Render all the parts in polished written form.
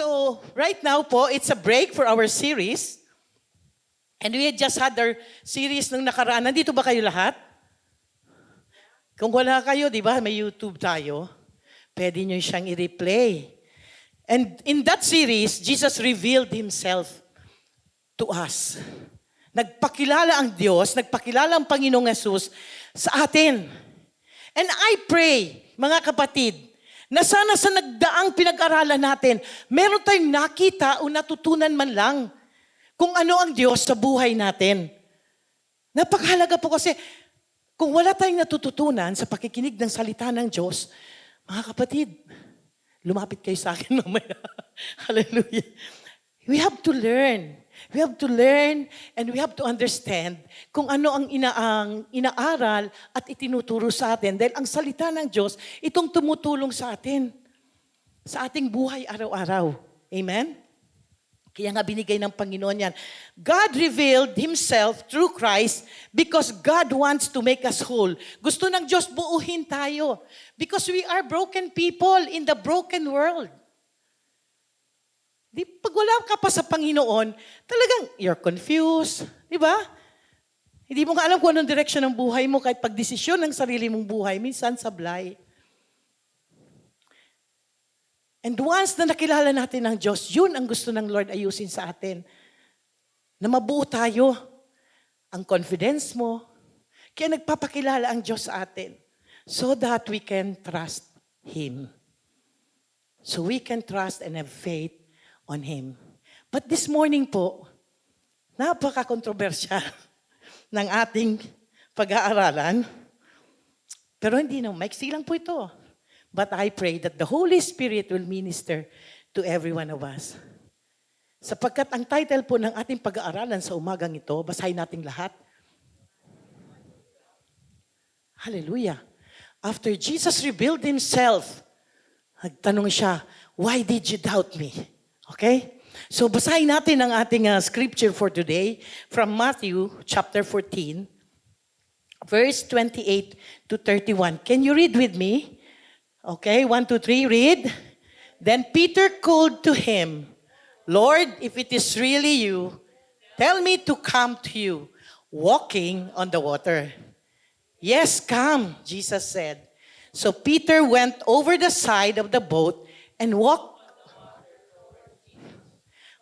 So, right now po, it's a break for our series. And we had just had our series nung nakaraan. Nandito ba kayo lahat? Kung wala kayo, di ba, may YouTube tayo. Pwede nyo siyang i-replay. And in that series, Jesus revealed Himself to us. Nagpakilala ang Diyos, nagpakilala ang Panginoong Yesus sa atin. And I pray, mga kapatid, na sana sa nagdaang pinag-aralan natin, meron tayong nakita o natutunan man lang kung ano ang Diyos sa buhay natin. Napakahalaga po kasi kung wala tayong natututunan sa pakikinig ng salita ng Diyos, mga kapatid, lumapit kayo sa akin mamaya. Hallelujah. We have to learn. We have to learn and we have to understand kung ano ang inaaral at itinuturo sa atin. Dahil ang salita ng Diyos, itong tumutulong sa atin, sa ating buhay araw-araw. Amen? Kaya nga binigay ng Panginoon yan. God revealed Himself through Christ because God wants to make us whole. Gusto ng Diyos buuhin tayo because we are broken people in the broken world. Di, pag wala ka pa sa Panginoon, talagang you're confused. Di ba? Hindi mo nga alam kung anong direksyon ng buhay mo kahit pagdesisyon ng sarili mong buhay, minsan sablay. And once na nakilala natin ang Diyos, yun ang gusto ng Lord ayusin sa atin. Na mabuo tayo. Ang confidence mo. Kaya nagpapakilala ang Diyos sa atin so that we can trust Him. So we can trust and have faith on Him. But this morning po, napaka-kontrobersya ng ating pag-aaralan. Pero hindi na, maiksi lang po ito. But I pray that the Holy Spirit will minister to every one of us. Sapagkat ang title po ng ating pag-aaralan sa umagang ito, basahin nating lahat. Hallelujah. After Jesus revealed Himself, nagtanong siya, why did you doubt me? Okay? So basahin natin ang ating scripture for today from Matthew chapter 14, verse 28 to 31. Can you read with me? Okay, 1, 2, 3, read. Then Peter called to Him, Lord, if it is really you, tell me to come to you, walking on the water. Yes, come, Jesus said. So Peter went over the side of the boat and walked.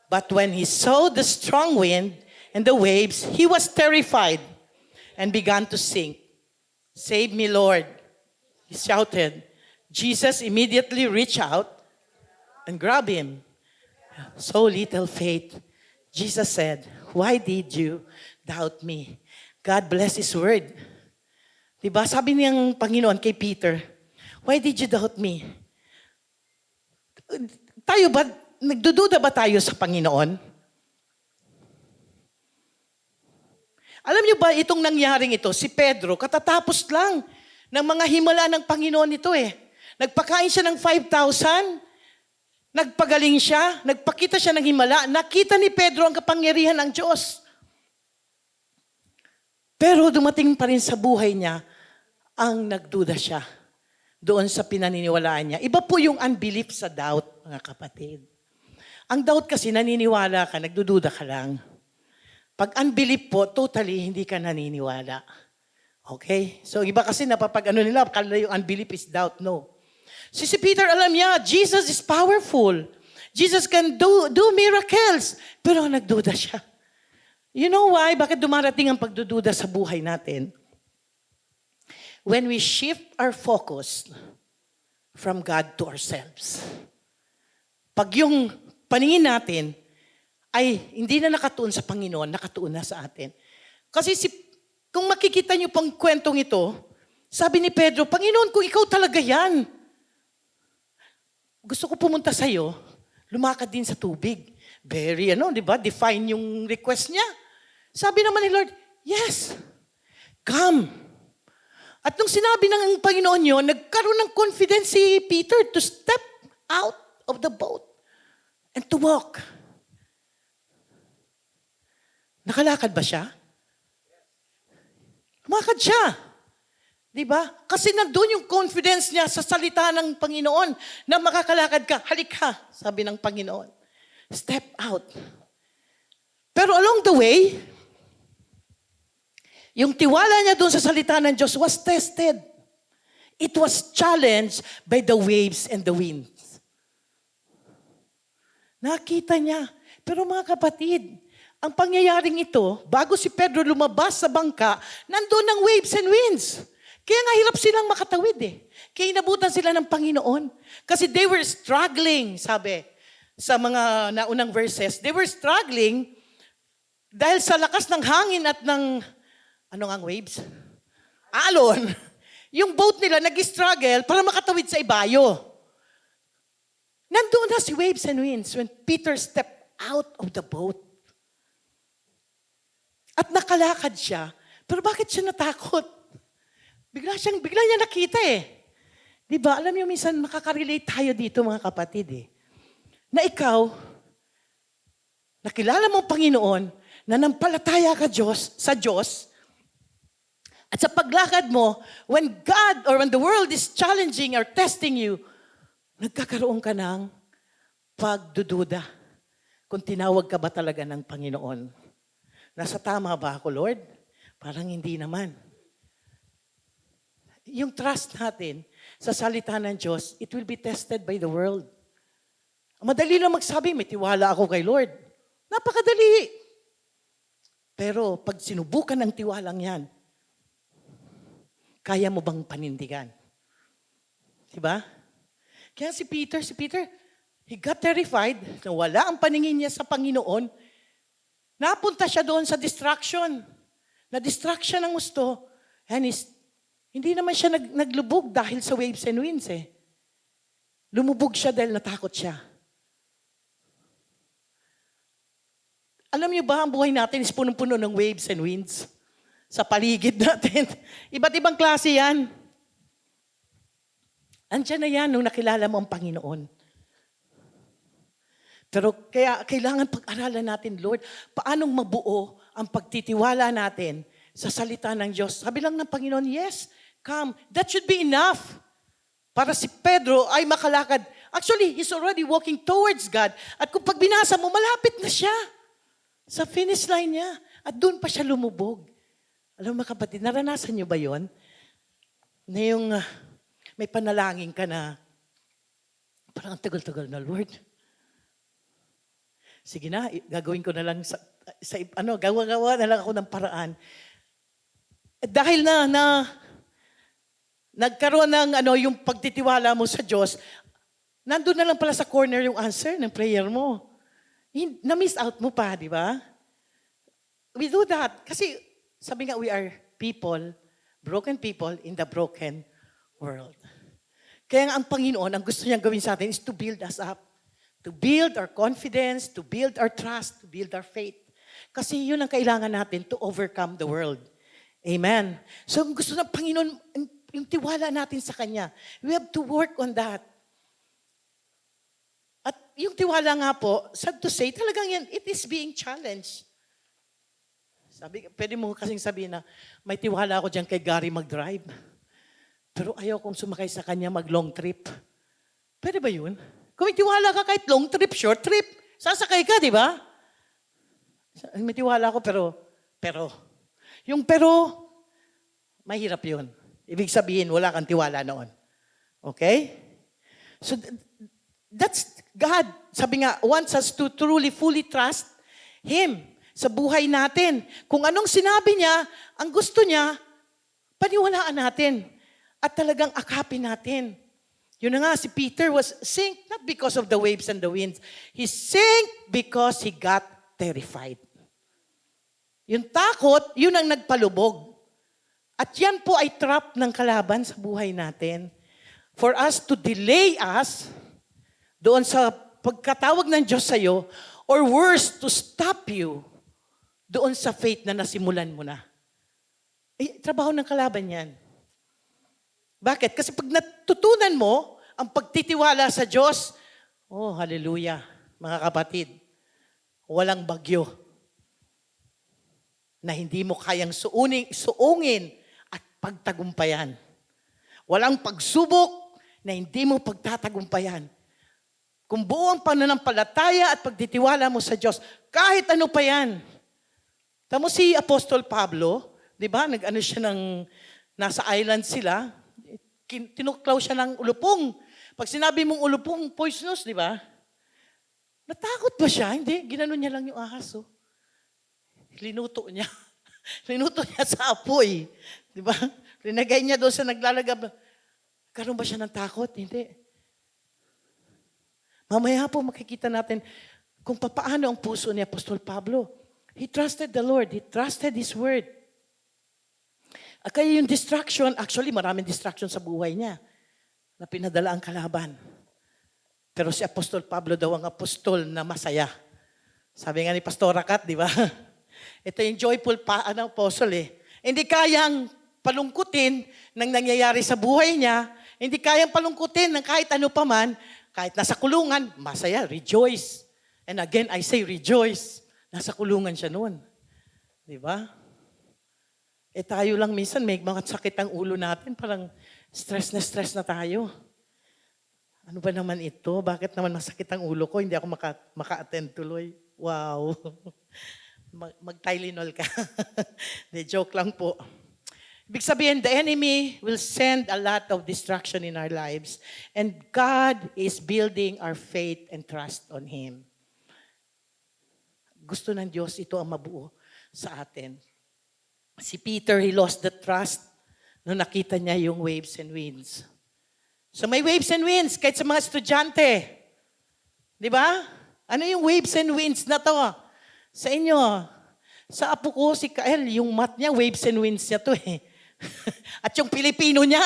But when he saw the strong wind and the waves, he was terrified and began to sink. Save me, Lord, he shouted. Jesus immediately reached out and grabbed him. So little faith. Jesus said, why did you doubt me? God bless His word. Diba? Sabi niyang Panginoon kay Peter, why did you doubt me? Tayo ba, nagdududa ba tayo sa Panginoon? Alam niyo ba, itong nangyaring ito, si Pedro, katatapos lang ng mga himala ng Panginoon ito eh. Nagpakain siya ng 5,000, nagpagaling siya, nagpakita siya ng himala, nakita ni Pedro ang kapangyarihan ng Diyos. Pero dumating pa rin sa buhay niya, ang nagduda siya doon sa pinaniniwalaan niya. Iba po yung unbelief sa doubt, mga kapatid. Ang doubt kasi naniniwala ka, nagdududa ka lang. Pag unbelief po, totally hindi ka naniniwala. Okay? So iba kasi napapag-ano nila, kala yung unbelief is doubt. No. Si Peter, alam niya, Jesus is powerful. Jesus can do miracles. Pero nagduda siya. You know why? Bakit dumarating ang pagdududa sa buhay natin? When we shift our focus from God to ourselves. Pag yung paningin natin ay hindi na nakatuon sa Panginoon, nakatuon na sa atin. Kasi kung makikita niyo pang kwentong ito, sabi ni Pedro, Panginoon, kung ikaw talaga yan, gusto ko pumunta sa iyo, lumakad din sa tubig. Very, di ba? Define yung request niya. Sabi naman ni Lord, yes, come. At nung sinabi ng Panginoon yun, nagkaroon ng confidence si Peter to step out of the boat and to walk. Nakalakad ba siya? Lumakad siya. Di ba? Kasi nandun yung confidence niya sa salita ng Panginoon na makakalakad ka. Halika, sabi ng Panginoon. Step out. Pero along the way, yung tiwala niya dun sa salita ng Diyos was tested. It was challenged by the waves and the winds. Nakita niya. Pero mga kapatid, ang pangyayaring ito, bago si Pedro lumabas sa bangka, nandun ang waves and winds. Kaya nga hirap silang makatawid Kaya inabutan sila ng Panginoon. Kasi they were struggling, sabi sa mga naunang verses. They were struggling dahil sa lakas ng hangin at ng, ano nga ang waves? Alon. Yung boat nila nag-struggle para makatawid sa ibayo. Nandoon na si waves and winds when Peter stepped out of the boat. At nakalakad siya. Pero bakit siya natakot? Bigla niya nakita Di ba? Alam niyo, minsan makaka-relate tayo dito mga kapatid Na ikaw, nakilala mo ang Panginoon, nanampalataya ka sa Diyos, at sa paglakad mo, when God or when the world is challenging or testing you, nagkakaroon ka ng pagdududa kung tinawag ka ba talaga ng Panginoon. Nasa tama ba ako, Lord? Parang hindi naman. Yung trust natin sa salita ng Diyos, it will be tested by the world. Madali lang magsabi, may tiwala ako kay Lord. Napakadali. Pero pag sinubukan ng tiwalang yan, kaya mo bang panindigan? Diba? Kaya si Peter, he got terrified na wala ang paningin niya sa Panginoon. Napunta siya doon sa distraction. Na-distract siya ng gusto. And hindi naman siya naglubog dahil sa waves and winds Lumubog siya dahil natakot siya. Alam niyo ba, ang buhay natin is punong-puno ng waves and winds sa paligid natin. Iba't ibang klase yan. Andiyan na yan nung nakilala mo ang Panginoon. Pero kaya kailangan pag-aralan natin, Lord, paanong mabuo ang pagtitiwala natin sa salita ng Diyos. Sabi lang ng Panginoon, yes, come. That should be enough para si Pedro ay makalakad. Actually, he's already walking towards God. At kung pag binasa mo, malapit na siya sa finish line niya. At doon pa siya lumubog. Alam mo mga kapatid, naranasan niyo ba yon? Na yung may panalangin ka na parang ang tagal-tagal na, Lord. Sige na, gagawin ko na lang gawa na lang ako ng paraan. Dahil nagkaroon ng yung pagtitiwala mo sa Diyos, nandun na lang pala sa corner yung answer ng prayer mo. Na-miss out mo pa, di ba? We do that. Kasi sabi nga, we are people, broken people in the broken world. Kaya nga ang Panginoon, ang gusto niyang gawin sa atin is to build us up. To build our confidence, to build our trust, to build our faith. Kasi yun ang kailangan natin to overcome the world. Amen. So gusto ng Panginoon, yung tiwala natin sa Kanya. We have to work on that. At yung tiwala nga po, sad to say, talagang yan, it is being challenged. Pwede mo kasing sabihin na, may tiwala ako dyan kay Gary mag-drive. Pero ayaw kong sumakay sa Kanya mag-long trip. Pwede ba yun? Kung may tiwala ka kahit long trip, short trip, sasakay ka, di ba? May tiwala ko, pero. Yung pero, mahirap yun. Ibig sabihin, wala kang tiwala noon. Okay? So, that's God. Sabi nga, wants us to truly, fully trust Him sa buhay natin. Kung anong sinabi niya, ang gusto niya, paniwalaan natin. At talagang akapin natin. Yun na nga, si Peter was sink not because of the waves and the winds. He sank because he got terrified. Yung takot, yun ang nagpalubog. At yan po ay trap ng kalaban sa buhay natin. For us to delay us doon sa pagkatawag ng Diyos sa'yo, or worse, to stop you doon sa faith na nasimulan mo na. Trabaho ng kalaban yan. Bakit? Kasi pag natutunan mo ang pagtitiwala sa Diyos, oh, hallelujah, mga kapatid, walang bagyo na hindi mo kayang suungin at pagtagumpayan. Walang pagsubok na hindi mo pagtatagumpayan. Kung buo ang pananampalataya at pagtitiwala mo sa Diyos, kahit ano pa yan. Tamo si Apostol Pablo, di ba? Nag-ano siya nasa island sila, tinuklaw siya ng ulupong. Pag sinabi mong ulupong, poisonous, di ba? Natakot ba siya? Hindi. Ginanon niya lang yung ahas. Oh. Linuto niya. Linuto niya sa apoy. Di ba? Linagay niya doon sa naglalagab. Karoon ba siya ng takot? Hindi. Mamaya po makikita natin kung paano ang puso ni Apostol Pablo. He trusted the Lord. He trusted His Word. Kaya yung distraction, actually maraming distraction sa buhay niya na pinadala ang kalaban. Pero si Apostol Pablo daw ang apostol na masaya. Sabi nga ni Pastora Kat, di ba? Ito yung joyful apostle eh. Hindi kayang palungkutin ng nangyayari sa buhay niya. Hindi kayang palungkutin ng kahit ano pa man. Kahit nasa kulungan, masaya, rejoice. And again, I say rejoice. Nasa kulungan siya noon. Di ba? Tayo lang minsan, may mga sakit ang ulo natin. Parang stress na tayo. Ano ba naman ito? Bakit naman masakit ang ulo ko? Hindi ako maka-attend tuloy. Wow. Mag-Tylenol ka. De, joke lang po. Ibig sabihin, the enemy will send a lot of distraction in our lives. And God is building our faith and trust on Him. Gusto ng Diyos ito ang mabuo sa atin. Si Peter, he lost the trust nung nakita niya yung waves and winds. So may waves and winds, kahit sa mga estudyante. Di ba? Ano yung waves and winds na to? Sa inyo, sa apo ko, si Kael, yung math niya, waves and winds niya to eh. At yung Pilipino niya,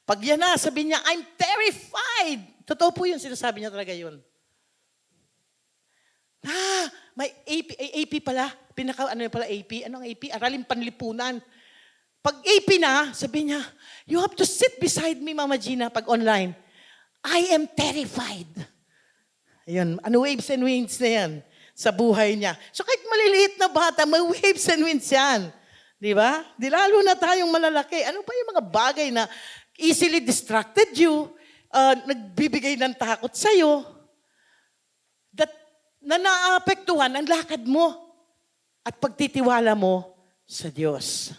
pag yan na, sabi niya, I'm terrified. Totoo po yun, sinasabi niya talaga yun. May AP pala. Ano yung pala AP? Anong AP? Araling Panlipunan. Pag AP na, sabi niya, you have to sit beside me, Mama Gina, pag online. I am terrified. Ayun, ano waves and winds na yan sa buhay niya. So kahit maliliit na bata, may waves and winds yan. Di ba? Di lalo na tayong malalaki. Ano pa yung mga bagay na easily distracted you, nagbibigay ng takot sa'yo, na naapektuhan ang lakad mo at pagtitiwala mo sa Diyos.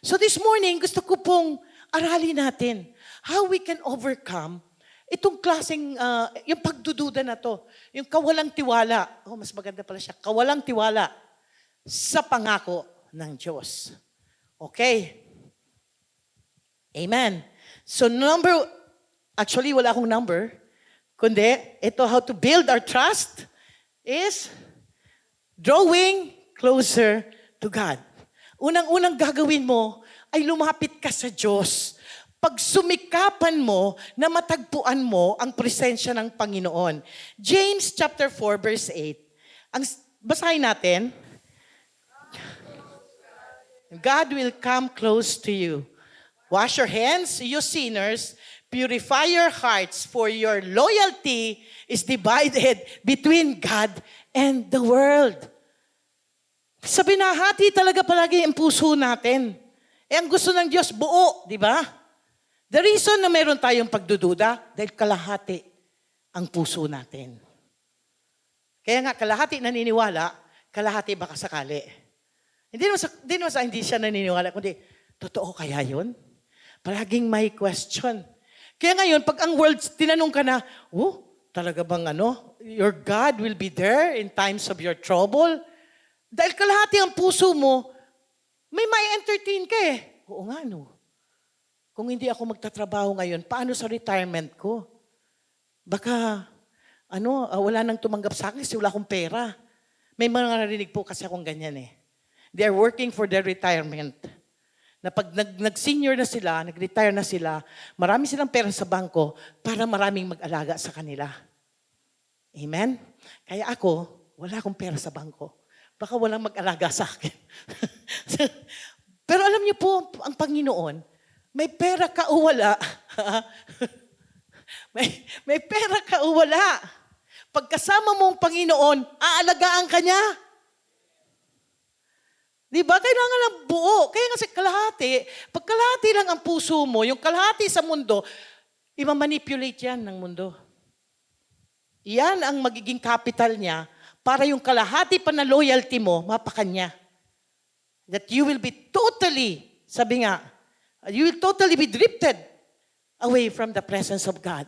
So this morning, gusto ko pong aralin natin how we can overcome itong klaseng, yung pagdududa na to, yung kawalang tiwala. Mas maganda pala siya, kawalang tiwala sa pangako ng Diyos. Okay? Amen. So actually wala akong number, kundi ito how to build our trust is drawing closer to God. Unang-unang gagawin mo ay lumapit ka sa Diyos. Pagsumikapan mo na matagpuan mo ang presensya ng Panginoon. James chapter 4 verse 8. Basahin natin. God will come close to you. Wash your hands, you sinners. Purify your hearts, for your loyalty is divided between God and the world. Sa binahati talaga palagi ang puso natin. Ang gusto ng Diyos buo, di ba? The reason na meron tayong pagdududa, dahil kalahati ang puso natin. Kaya nga, kalahati naniniwala, kalahati baka sakali. Hindi siya naniniwala, kundi, totoo kaya yun? Palaging may question. Kaya ngayon, pag ang world, tinanong ka na, talaga bang your God will be there in times of your trouble? Dahil kalahati ang puso mo, may entertain ka eh. Oo nga, no. Kung hindi ako magtatrabaho ngayon, paano sa retirement ko? Baka, wala nang tumanggap sa akin kasi wala akong pera. May mga narinig po kasi akong ganyan eh. They are working for their retirement. Na pag nag-senior na sila, nag-retire na sila, marami silang pera sa bangko para maraming mag-alaga sa kanila. Amen? Kaya ako, wala akong pera sa bangko. Baka walang mag-alaga sa akin. Pero alam niyo po, ang Panginoon, may pera ka o wala. may pera ka o wala. Pagkasama mo ang Panginoon, aalagaan ka niya. Di ba? Kailangan ng buo. Kaya nga sa kalahati, pag kalahati lang ang puso mo, yung kalahati sa mundo, imamanipulate yan ng mundo. Yan ang magiging capital niya para yung kalahati pa na loyalty mo, mapakanya. That you will be totally, sabi nga, you will totally be drifted away from the presence of God.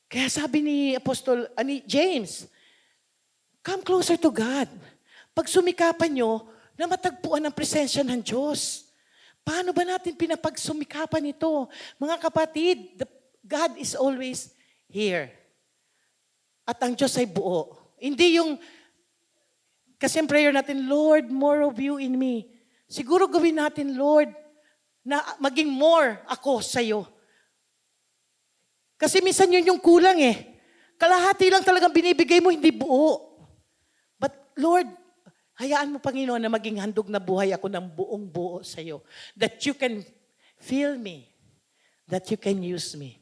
Kaya sabi ni ni James, come closer to God. Pag sumikapan nyo, na matagpuan ang presensya ng Diyos. Paano ba natin pinapagsumikapan ito? Mga kapatid, God is always here. At ang Diyos ay buo. Hindi yung, kasi ang prayer natin, Lord, more of you in me. Siguro gawin natin, Lord, na maging more ako sa'yo. Kasi minsan yun yung kulang eh. Kalahati lang talagang binibigay mo, hindi buo. But Lord, hayaan mo, Panginoon, na maging handog na buhay ako ng buong buo sa'yo. That you can feel me. That you can use me.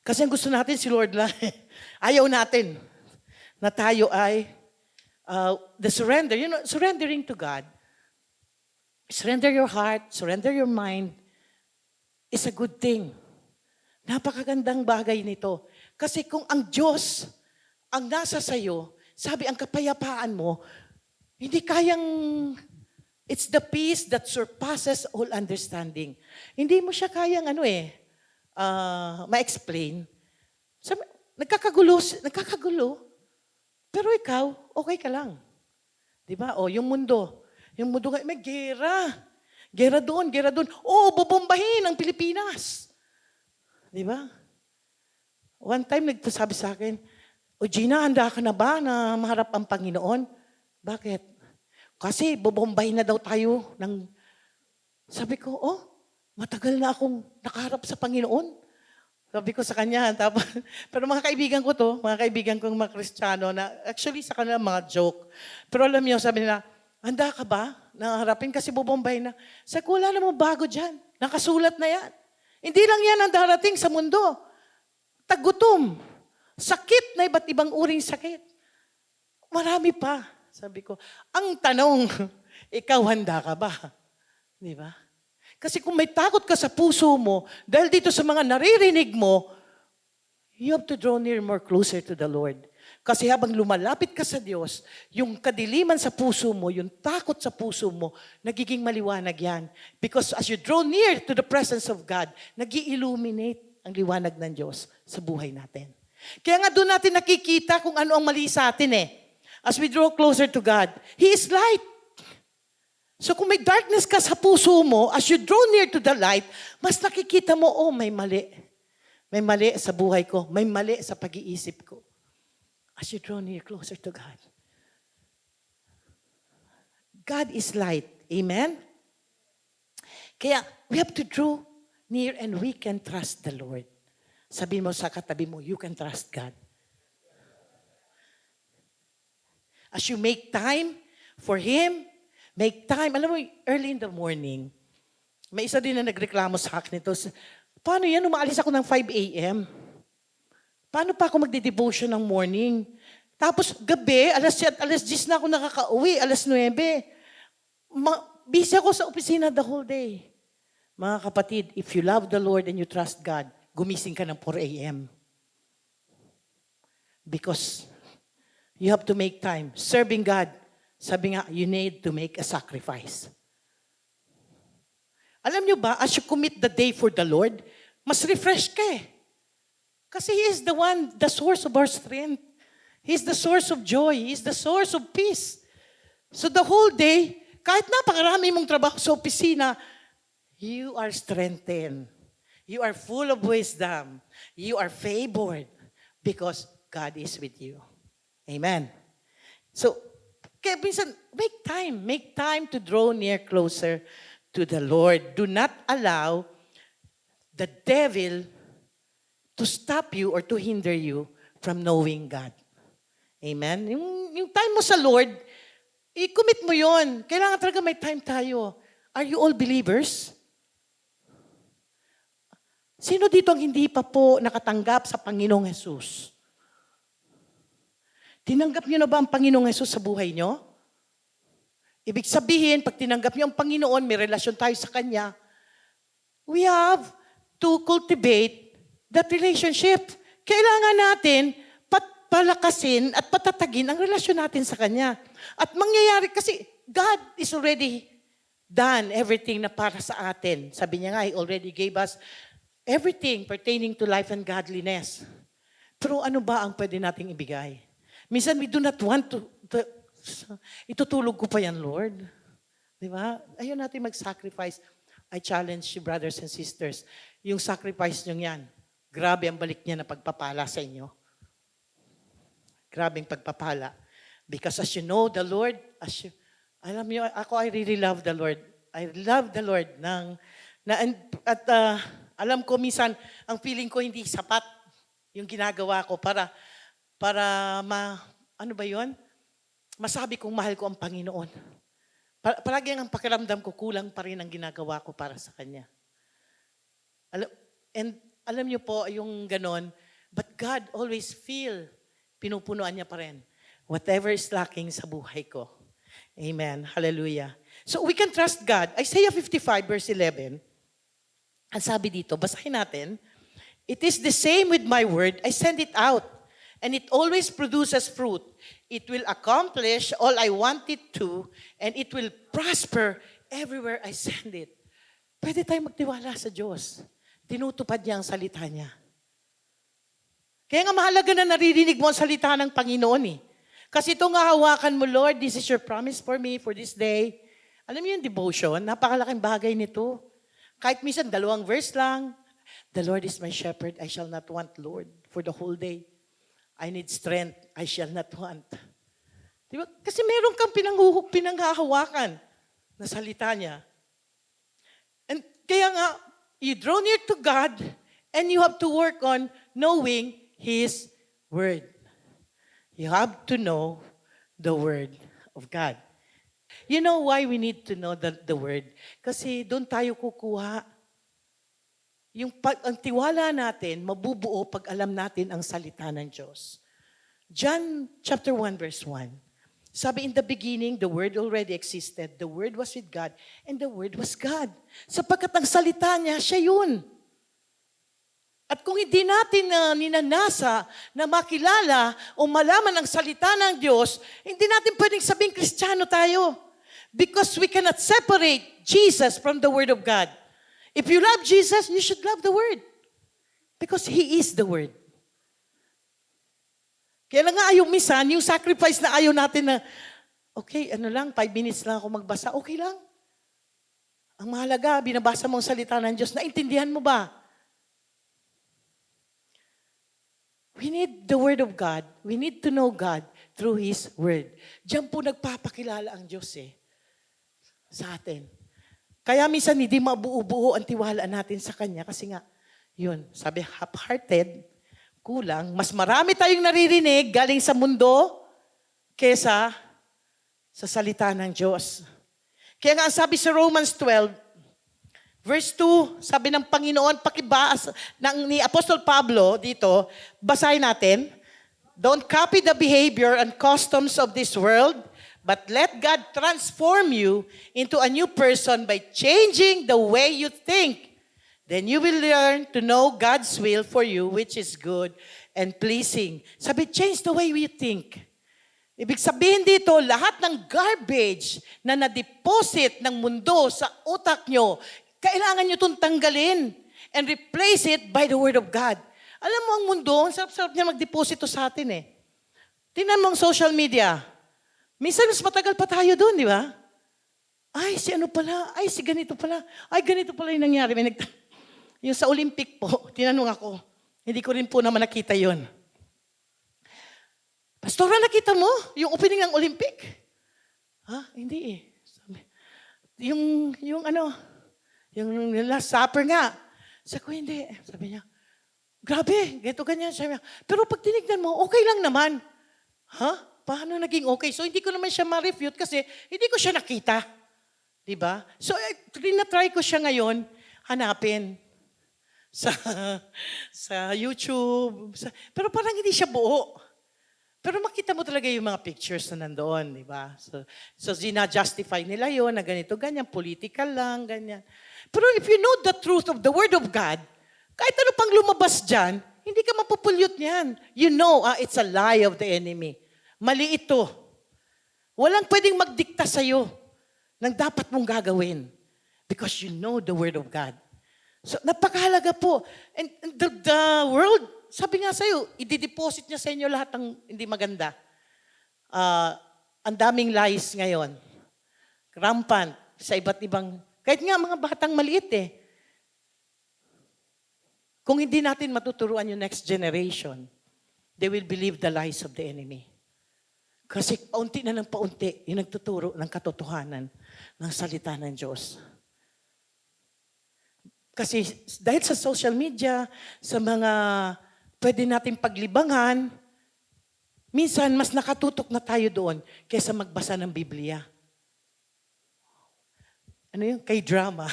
Kasi ang gusto natin si Lord lang. Ayaw natin na tayo ay the surrender. You know, surrendering to God. Surrender your heart, surrender your mind is a good thing. Napakagandang bagay nito. Kasi kung ang Diyos ang nasa sayo, sabi ang kapayapaan mo, hindi kayang, it's the peace that surpasses all understanding. Hindi mo siya kayang ma-explain. Sabi, nagkakagulo, pero ikaw, okay ka lang. Di ba? O, yung mundo may gera. Gera doon. Bobombahin ang Pilipinas. Di ba? One time, nagsabi sa akin, o Gina, handa ka na ba na maharap ang Panginoon? Bakit? Kasi bobombahin na daw tayo ng... Sabi ko, matagal na akong nakaharap sa Panginoon. Sabi ko sa kanya, pero mga kaibigan kong mga Kristiyano, na actually sa kanila mga joke. Pero alam niyo, sabi nila, handa ka ba na harapin kasi bobombahin na? Sabi ko, wala namang bago dyan. Nakasulat na yan. Hindi lang yan ang darating sa mundo. Tagutom. Sakit na iba't ibang uring sakit. Marami pa. Sabi ko, ang tanong, ikaw handa ka ba? Di ba? Kasi kung may takot ka sa puso mo, dahil dito sa mga naririnig mo, you have to draw near more closer to the Lord. Kasi habang lumalapit ka sa Diyos, yung kadiliman sa puso mo, yung takot sa puso mo, nagiging maliwanag yan. Because as you draw near to the presence of God, nag-i-illuminate ang liwanag ng Diyos sa buhay natin. Kaya nga doon natin nakikita kung ano ang mali sa atin eh. As we draw closer to God, He is light. So kung may darkness ka sa puso mo, as you draw near to the light, mas nakikita mo, may mali. May mali sa buhay ko. May mali sa pag-iisip ko. As you draw near closer to God. God is light. Amen? Kaya we have to draw near and we can trust the Lord. Sabi mo sa katabi mo, you can trust God. As you make time for Him, make time. Alam mo, early in the morning, may isa din na nagreklamo sa akin ito. Paano yan? Umaalis ako ng 5 a.m. Paano pa ako magde-devotion ng morning? Tapos gabi, alas 10 na ako nakaka-uwi, alas 9. Busy ako sa opisina the whole day. Mga kapatid, if you love the Lord and you trust God, gumising ka ng 4 a.m. Because you have to make time. Serving God, sabi nga, you need to make a sacrifice. Alam nyo ba, as you commit the day for the Lord, mas refresh ka eh. Kasi He is the one, the source of our strength. He is the source of joy. He is the source of peace. So the whole day, kahit napakarami mong trabaho sa opisina, you are strengthened. You are full of wisdom. You are favored because God is with you. Amen. So, kaya minsan, make time to draw near closer to the Lord. Do not allow the devil to stop you or to hinder you from knowing God. Amen? Yung time mo sa Lord, i-commit mo yon. Kailangan talaga may time tayo. Are you all believers? Sino dito ang hindi pa po nakatanggap sa Panginoong Jesus? Tinanggap niyo na ba ang Panginoong Hesus sa buhay niyo? Ibig sabihin, pag tinanggap niyo ang Panginoon, may relasyon tayo sa Kanya, we have to cultivate that relationship. Kailangan natin palakasin at patatagin ang relasyon natin sa Kanya. At mangyayari, kasi God is already done everything na para sa atin. Sabi niya nga, He already gave us everything pertaining to life and godliness. Pero ano ba ang pwede nating ibigay? Minsan we do not want to itutulog ko pa yan, Lord. Di ba? Ayaw natin mag-sacrifice. I challenge you, brothers and sisters. Yung sacrifice nyo yan, grabe ang balik niya na pagpapala sa inyo. Grabing pagpapala. Because as you know the Lord, alam niyo, I really love the Lord. I love the Lord. Alam ko minsan, ang feeling ko hindi sapat yung ginagawa ko para ano ba yun? Masabi kong mahal ko ang Panginoon. Palagi ang pakiramdam ko, kulang pa rin ang ginagawa ko para sa Kanya. Alam niyo po, yung ganon, but God always pinupunuan niya pa rin whatever is lacking sa buhay ko. Amen. Hallelujah. So we can trust God. Isaiah 55 verse 11, ang sabi dito, basahin natin, "It is the same with my word, I send it out, and it always produces fruit. It will accomplish all I want it to, and it will prosper everywhere I send it." Pwede tayong magtiwala sa Diyos. Tinutupad niya ang salita niya. Kaya nga mahalaga na naririnig mo ang salita ng Panginoon eh. Kasi ito nga hawakan mo, Lord, this is your promise for me for this day. Alam niyo yung devotion, napakalaking bagay nito. Kahit minsan 2 verse lang, "The Lord is my shepherd, I shall not want, Lord, for the whole day. I need strength, I shall not want." Diba? Kasi meron kang pinanghahawakan na salita niya. And kaya nga, you draw near to God and you have to work on knowing His Word. You have to know the Word of God. You know why we need to know the Word? Kasi doon tayo kukuha. Ang tiwala natin, mabubuo pag alam natin ang salita ng Diyos. John chapter 1 verse 1. Sabi, "In the beginning, the Word already existed. The Word was with God, and the Word was God." Sapagkat ang salita niya, siya yun. At kung hindi natin ninanasa na makilala o malaman ang salita ng Diyos, hindi natin pwedeng sabing Kristiyano tayo. Because we cannot separate Jesus from the Word of God. If you love Jesus, you should love the Word. Because He is the Word. Kaya lang nga minsan, yung sacrifice na ayaw natin na, okay, 5 minutes lang ako magbasa, okay lang. Ang mahalaga, binabasa mo ang salita ng Diyos, naintindihan mo ba? We need the Word of God. We need to know God through His Word. Diyan po nagpapakilala ang Diyos sa atin. Kaya minsan hindi mabuo-buo ang tiwala natin sa Kanya kasi nga, yun, sabi half-hearted, kulang. Mas marami tayong naririnig galing sa mundo kesa sa salita ng Diyos. Kaya nga sabi sa Romans 12, verse 2, sabi ng Panginoon, pakibasa ni Apostol Pablo dito, basahin natin, "Don't copy the behavior and customs of this world, but let God transform you into a new person by changing the way you think. Then you will learn to know God's will for you, which is good and pleasing." Sabi, change the way we think. Ibig sabihin dito, lahat ng garbage na na-deposit ng mundo sa utak nyo, kailangan nyo itong tanggalin and replace it by the Word of God. Alam mo, ang mundo, ang sarap-sarap niya mag-deposito sa atin eh. Tingnan mo ang social media. Minsan, mas matagal pa tayo doon, di ba? Ay, si ano pala? Ay, si ganito pala. Ay, ganito pala yung nangyari. Yung sa Olympic po, tinanong ako. Hindi ko rin po naman nakita yon. "Pastora, nakita mo yung opening ng Olympic?" "Ha? Hindi eh." Sabi, yung Last Supper nga. Sabi ko, "Hindi." Sabi niya, "Grabe, ganito ganyan." Sabi niya, "Pero pag tinignan mo, okay lang naman." Ha? Paano naging okay? So, hindi ko naman siya ma-refute kasi hindi ko siya nakita. Diba? So, try ko siya ngayon, hanapin sa YouTube. Pero parang hindi siya buo. Pero makita mo talaga yung mga pictures na nandoon, di ba? So justify nila yon na ganito, ganyan, political lang, ganyan. Pero if you know the truth of the Word of God, kahit ano pang lumabas dyan, hindi ka mapupulyot niyan. You know, it's a lie of the enemy. Mali ito. Walang pwedeng magdikta sa'yo ng dapat mong gagawin because you know the Word of God. So, napakahalaga po. And the world, sabi nga sa'yo, i-deposit niya sa inyo lahat ng hindi maganda. Ang daming lies ngayon. Rampant sa iba't ibang, kahit nga mga batang maliit eh. Kung hindi natin matuturuan yung next generation, they will believe the lies of the enemy. Kasi paunti na ng paunti, yung nagtuturo ng katotohanan ng salita ng Diyos. Kasi dahil sa social media, sa mga pwede nating paglibangan, minsan mas nakatutok na tayo doon kaysa magbasa ng Biblia. Ano yun? Kay drama.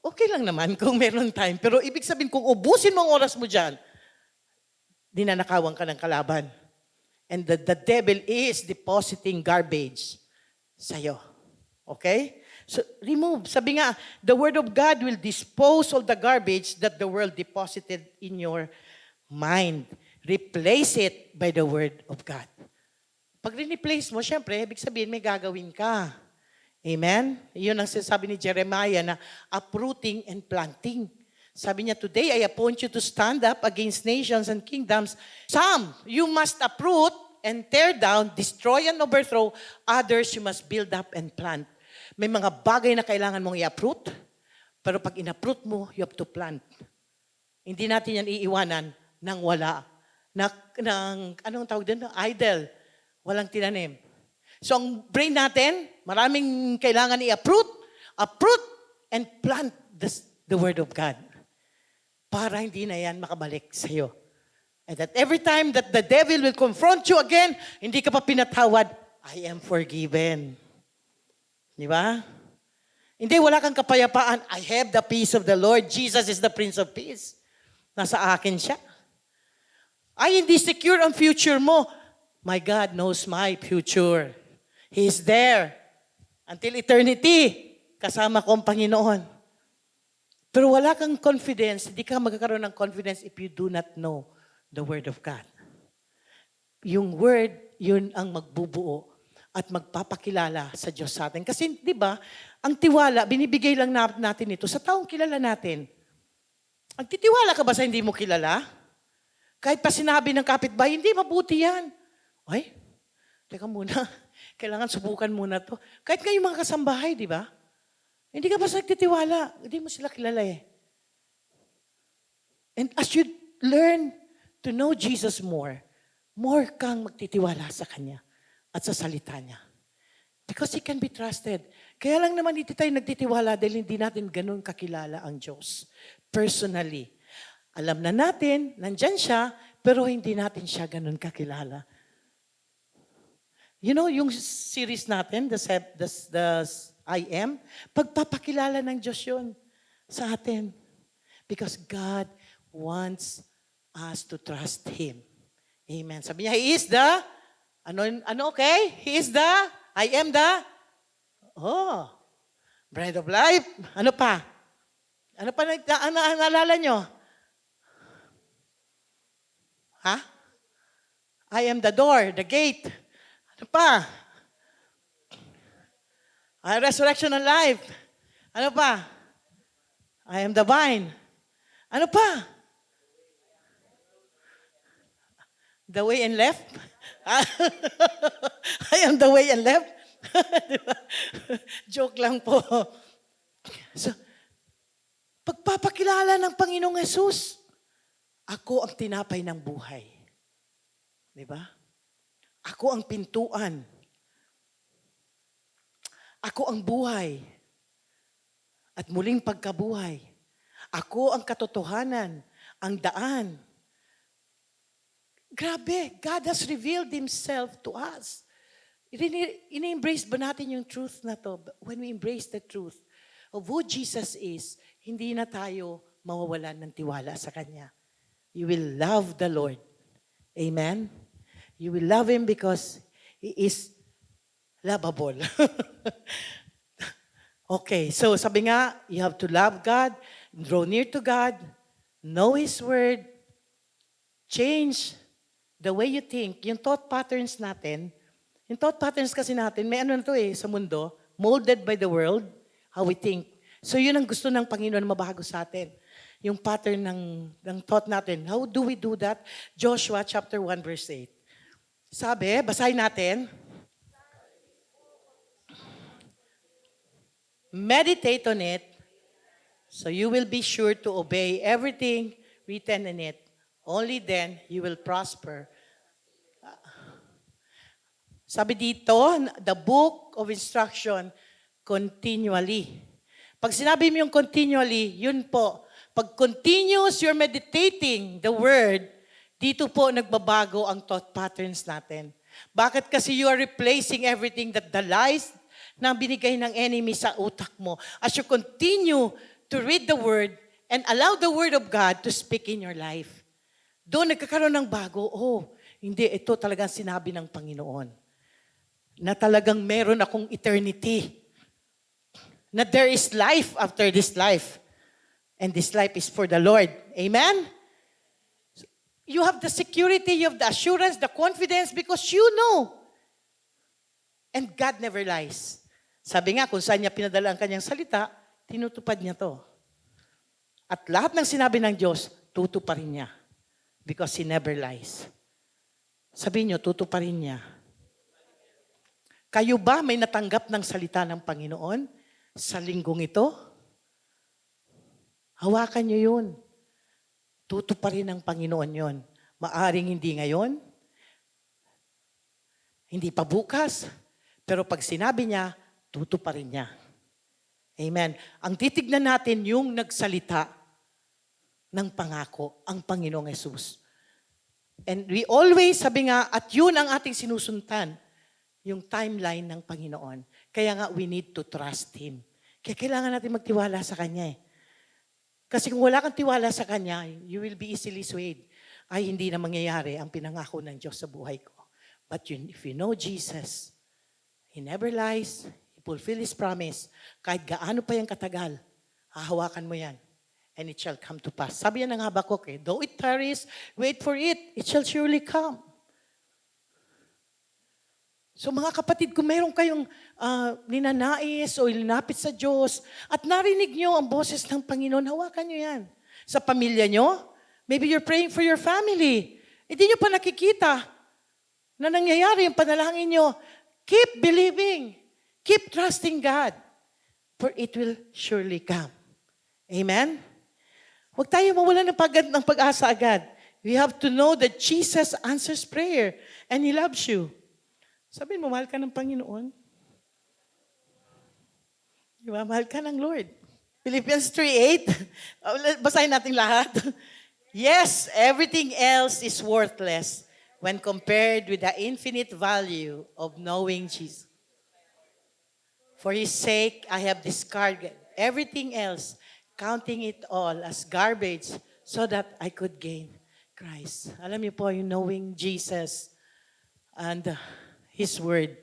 Okay lang naman kung meron time. Pero ibig sabihin, kung ubusin mo ang oras mo dyan, dinanakawan ka ng kalaban. And the devil is depositing garbage sa'yo. Okay? So, remove. Sabi nga, the Word of God will dispose all the garbage that the world deposited in your mind. Replace it by the Word of God. Pag replace mo, syempre, ibig sabihin, may gagawin ka. Amen? Iyon ang sinasabi ni Jeremiah na uprooting and planting. Sabi niya, today I appoint you to stand up against nations and kingdoms. Some, you must uproot and tear down, destroy and overthrow. Others, you must build up and plant. May mga bagay na kailangan mong i-uproot, pero pag in-uproot mo, you have to plant. Hindi natin yan iiwanan nang wala. Anong tawag din? Idle. Walang tinanim. So ang brain natin, maraming kailangan i-uproot, and plant the Word of God. Para hindi na yan makabalik sa iyo. And that every time that the devil will confront you again, hindi ka pa pinatawad, I am forgiven. Di ba? Hindi, wala kang kapayapaan. I have the peace of the Lord. Jesus is the Prince of Peace. Nasa akin siya. Ay, hindi secure ang future mo. My God knows my future. He is there. Until eternity, kasama ko ang Panginoon. Pero wala kang confidence, hindi ka magkakaroon ng confidence if you do not know the Word of God. Yung Word, yun ang magbubuo at magpapakilala sa Diyos sa atin. Kasi, di ba, ang tiwala, binibigay lang natin ito sa taong kilala natin. Ang titiwala ka ba sa hindi mo kilala? Kahit pa sinabi ng kapitbahay, hindi, mabuti yan. Ay, teka muna, kailangan subukan muna to. Kahit nga yung mga kasambahay, di ba? Hindi ka ba nagtitiwala? Hindi mo sila kilala eh. And as you learn to know Jesus more kang magtitiwala sa Kanya at sa salita Niya. Because He can be trusted. Kaya lang naman hindi tayo nagtitiwala dahil hindi natin ganun kakilala ang Diyos. Personally. Alam na natin, nandyan siya, pero hindi natin siya ganun kakilala. You know, yung series natin, the I Am, pagpapakilala ng Diyos yun sa atin. Because God wants us to trust Him. Amen. Sabi niya, He is the, okay? He is the, I am the, bread of life. Ano pa? Ano pa naalala nyo? Ha? I am the door, the gate. Ano pa? Resurrection and life. Ano pa? I am the vine. Ano pa? The way and left? I am the way and left? Joke lang po. So, pagpapakilala ng Panginoong Yesus, ako ang tinapay ng buhay. Di ba? Ako ang pintuan. Ako ang buhay. At muling pagkabuhay. Ako ang katotohanan, ang daan. Grabe, God has revealed Himself to us. Ini-embrace ba natin yung truth na to? When we embrace the truth of who Jesus is, hindi na tayo mawawalan ng tiwala sa Kanya. You will love the Lord. Amen? You will love Him because He is lovable. Okay, so sabi nga, you have to love God, draw near to God, know His Word, change the way you think. Yung thought patterns natin, yung thought patterns kasi natin, may ano na to sa mundo, molded by the world, how we think. So yun ang gusto ng Panginoon mabago sa atin. Yung pattern ng thought natin. How do we do that? Joshua chapter 1 verse 8. Sabi, basahin natin. Meditate on it, so you will be sure to obey everything written in it. Only then you will prosper. Sabi dito, the book of instruction continually. Pag sinabi mo yung continually, yun po. Pag continuous you're meditating the word, dito po nagbabago ang thought patterns natin. Bakit? Kasi you are replacing everything that the lies na binigay ng enemy sa utak mo. As you continue to read the Word and allow the Word of God to speak in your life. Doon nagkakaroon ng bago. Oh, hindi, ito talagang sinabi ng Panginoon. Na talagang meron akong eternity. Na there is life after this life. And this life is for the Lord. Amen? You have the security, you have the assurance, the confidence because you know. And God never lies. Sabi nga, kung saan niya pinadala ang kanyang salita, tinutupad niya to. At lahat ng sinabi ng Diyos, tutuparin niya. Because He never lies. Sabi niyo, tutuparin niya. Kayo ba may natanggap ng salita ng Panginoon sa linggong ito? Hawakan niyo yun. Tutuparin ng Panginoon yun. Maaring hindi ngayon, hindi pa bukas, pero pag sinabi niya, tutuparin niya. Amen. Ang titignan natin yung nagsalita ng pangako, ang Panginoong Yesus. And we always, sabi nga, at yun ang ating sinusuntan, yung timeline ng Panginoon. Kaya nga, we need to trust Him. Kaya kailangan natin magtiwala sa Kanya Kasi kung wala kang tiwala sa Kanya, you will be easily swayed. Ay, hindi na mangyayari ang pinangako ng Diyos sa buhay ko. But if you know Jesus, He never lies, He fulfill His promise. Kahit gaano pa yung katagal, hahawakan mo yan. And it shall come to pass. Sabi yan ng Habakuk, though it tarries, wait for it. It shall surely come. So mga kapatid, kung mayroon kayong ninanais o linapit sa Diyos at narinig nyo ang boses ng Panginoon, hawakan nyo yan. Sa pamilya nyo, maybe you're praying for your family. Hindi nyo pa nakikita na nangyayari yung panalangin nyo. Keep believing. Keep trusting God. For it will surely come. Amen? Huwag tayo mawala ng pag-asa agad. We have to know that Jesus answers prayer and He loves you. Sabihin mo, mahal ka ng Panginoon. Diba? Mahal ka ng Lord. Philippians 3:8. Basahin natin lahat. Yes, everything else is worthless when compared with the infinite value of knowing Jesus. For His sake, I have discarded everything else, counting it all as garbage so that I could gain Christ. Alam niyo po, yung knowing Jesus and His Word.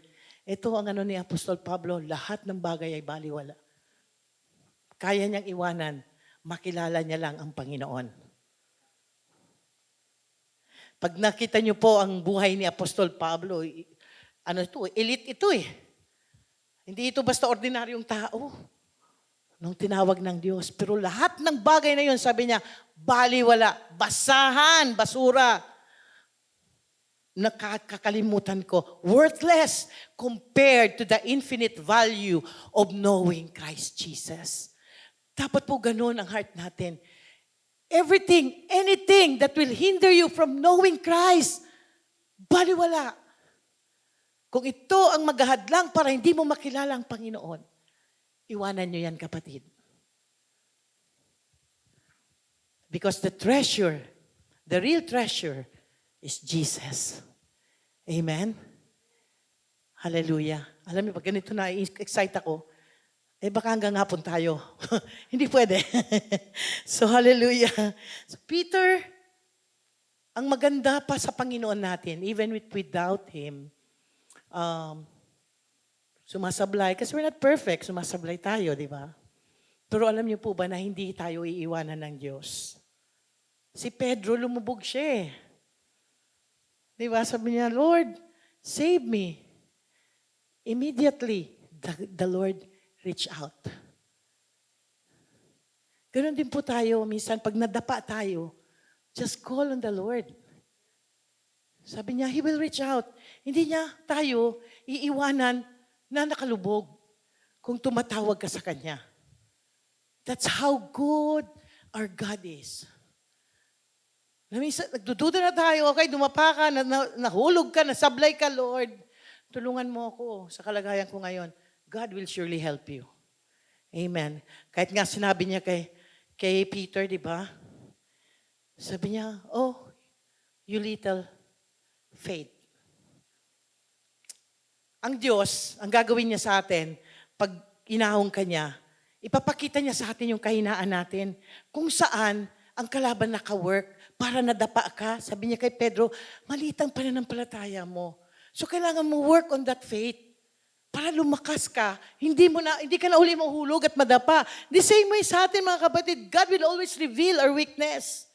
Ito ang ano ni Apostol Pablo, lahat ng bagay ay baliwala. Kaya niyang iwanan, makilala niya lang ang Panginoon. Pag nakita niyo po ang buhay ni Apostol Pablo, ano ito, elite ito Hindi ito basta ordinaryong tao. Nung tinawag ng Diyos. Pero lahat ng bagay na yun, sabi niya, baliwala, basahan, basura. Nakakalimutan ko, worthless compared to the infinite value of knowing Christ Jesus. Dapat po ganun ang heart natin. Everything, anything that will hinder you from knowing Christ, baliwala. Kung ito ang maghahadlang para hindi mo makilala ang Panginoon, iwanan nyo yan, kapatid. Because the treasure, the real treasure, is Jesus. Amen? Hallelujah. Alam niyo, pag ganito na, excite ako, baka hanggang hapon tayo. Hindi pwede. So, hallelujah. So, Peter, Ang maganda pa sa Panginoon natin, even without Him, um, sumasablay. Kasi we're not perfect, sumasablay tayo, di ba? Pero alam niyo po ba na hindi tayo iiwanan ng Diyos? Si Pedro, lumubog siya eh. Di ba? Sabi niya, Lord, save me. Immediately, the Lord reached out. Ganon din po tayo, minsan pag nadapa tayo, just call on the Lord. Sabi niya, He will reach out. Hindi niya tayo iiwanan na nakalubog kung tumatawag ka sa Kanya. That's how good our God is. Nagdududa na tayo, okay, dumapa ka, nahulog ka, nasablay ka, Lord. Tulungan mo ako sa kalagayan ko ngayon. God will surely help you. Amen. Kahit nga sinabi niya kay Peter, di ba? Sabi niya, oh, you little faith. Ang Diyos, ang gagawin niya sa atin, pag inahong ka niya, ipapakita niya sa atin yung kahinaan natin. Kung saan ang kalaban naka-work para nadapa ka. Sabi niya kay Pedro, maliit ang pananampalataya mo. So kailangan mo work on that faith para lumakas ka. Hindi ka na uli mahulog at madapa. The same way sa atin mga kapatid, God will always reveal our weakness.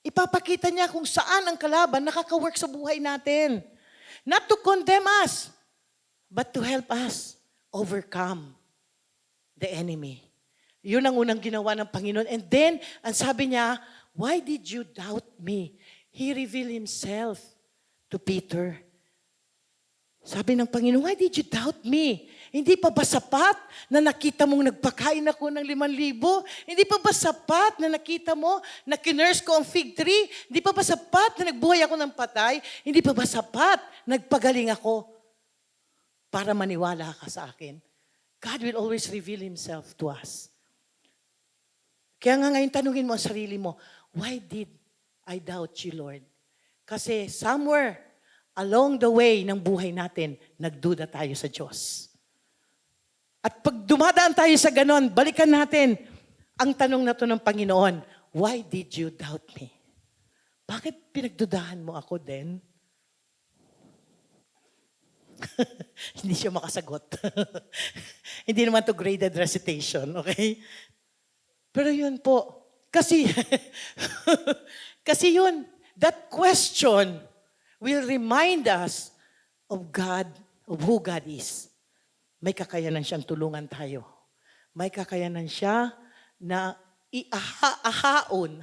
Ipapakita niya kung saan ang kalaban nakaka-work sa buhay natin. Not to condemn us, but to help us overcome the enemy. Yun ang unang ginawa ng Panginoon. And then, ang sabi niya, why did you doubt me? He revealed Himself to Peter. Sabi ng Panginoon, why did you doubt me? Hindi pa ba sapat na nakita mong nagpakain ako ng 5,000? Hindi pa ba sapat na nakita mo na kinurse ko ang fig tree? Hindi pa ba sapat na nagbuhay ako ng patay? Hindi pa ba sapat nagpagaling ako? Para maniwala ka sa akin. God will always reveal Himself to us. Kaya nga ngayon tanungin mo ang sarili mo, why did I doubt you, Lord? Kasi somewhere along the way ng buhay natin, nagduda tayo sa Diyos. At pag dumadaan tayo sa ganon, balikan natin ang tanong na to ng Panginoon, why did you doubt me? Bakit pinagdudahan mo ako din? Hindi siya makasagot. Hindi naman to graded recitation, okay? Pero yun po. Kasi, kasi yun, that question will remind us of God, of who God is. May kakayanan siyang tulungan tayo. May kakayanan siya na iahaon.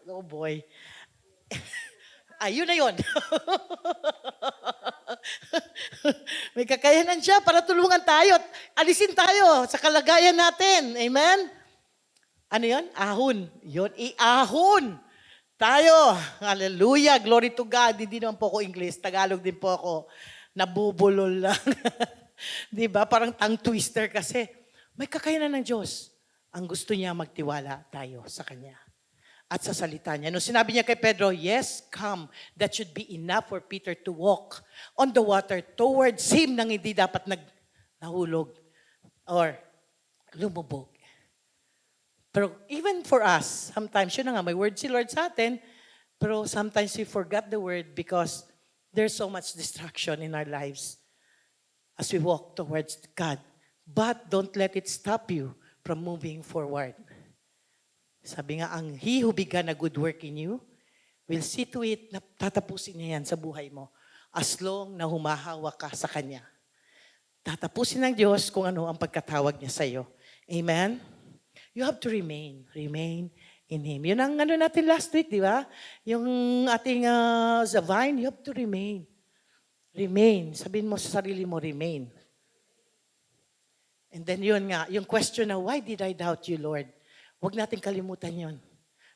Oh boy. Ayun na yun. May kakayanan siya para tulungan tayo at alisin tayo sa kalagayan natin. Amen? Ano yun? Ahon. Yun, iahon. Tayo. Hallelujah. Glory to God. Hindi naman po ako English. Tagalog din po ako. Nabubulol lang. Diba? Parang tongue twister kasi. May kakayanan ng Diyos. Ang gusto niya magtiwala tayo sa Kanya. At sa salita niya. Nung sinabi niya kay Pedro, yes, come. That should be enough for Peter to walk on the water towards him nang hindi dapat nahulog or lumubog. Pero even for us, sometimes, yun na nga, may word si Lord sa atin, pero sometimes we forgot the word because there's so much distraction in our lives as we walk towards God. But don't let it stop you from moving forward. Sabi nga, He who began a good work in you will see to it na tatapusin niya yan sa buhay mo as long na humahawa ka sa Kanya. Tatapusin ng Diyos kung ano ang pagkatawag niya sa iyo. Amen? You have to remain in Him. Yun ang ano natin last week, di ba? Yung ating sa vine, you have to remain. Remain. Sabihin mo sa sarili mo, remain. And then yun nga, yung question na, why did I doubt you, Lord? Huwag natin kalimutan yun.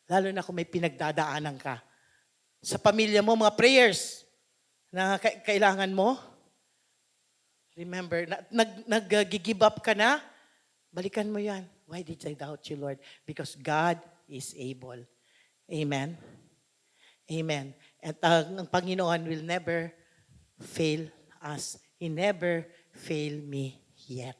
Lalo na kung may pinagdadaanan ka. Sa pamilya mo, mga prayers na kailangan mo. Remember, nag-give up ka na, balikan mo yan. Why did I doubt you, Lord? Because God is able. Amen? Amen. At ang Panginoon will never fail us. He never failed me yet.